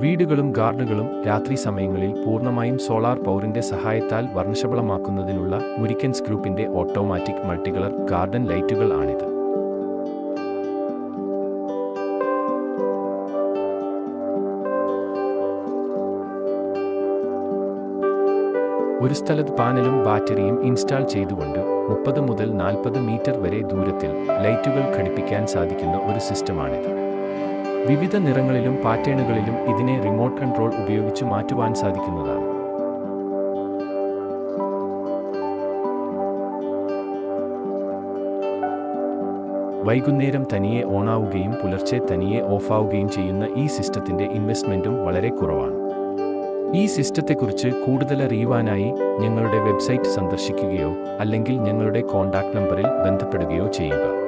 വീടുകളും ഗാർഡനുകളും രാത്രി സമയങ്ങളിൽ പൂർണ്ണമായും സോളാർ പവറിന്റെ സഹായത്താൽ വർണ്ണശബളമാക്കുന്നതിനുള്ള മുരിക്കൻസ് ഗ്രൂപ്പിന്റെ ഓട്ടോമാറ്റിക് മൾട്ടികളർ ഗാർഡൻ ലൈറ്റുകൾ ആണിത്. ഒരു സ്ഥലത്ത് പാനലും ബാറ്ററിയും ഇൻസ്റ്റാൾ ചെയ്തുകൊണ്ട് 30 മുതൽ 40 മീറ്റർ വരെ ദൂരത്തിൽ ലൈറ്റുകൾ ഘടിപ്പിക്കാൻ സാധിക്കുന്ന ഒരു സിസ്റ്റമാണിത്. വിവിധ നിറങ്ങളിലും പാറ്റേണുകളിലും ഇതിനെ റിമോട്ട് കൺട്രോൾ ഉപയോഗിച്ച് മാറ്റുവാൻ സാധിക്കുന്നതാണ്. വൈകുന്നേരം തനിയെ ഓണാവുകയും പുലർച്ചെ തനിയെ ഓഫാവുകയും ചെയ്യുന്ന ഈ സിസ്റ്റത്തിന്റെ ഇൻവെസ്റ്റ്മെന്റും വളരെ കുറവാണ്. ഈ സിസ്റ്റത്തെക്കുറിച്ച് കൂടുതൽ അറിയുവാനായി ഞങ്ങളുടെ വെബ്സൈറ്റ് സന്ദർശിക്കുകയോ അല്ലെങ്കിൽ ഞങ്ങളുടെ കോൺടാക്റ്റ് നമ്പറിൽ ബന്ധപ്പെടുകയോ ചെയ്യുക.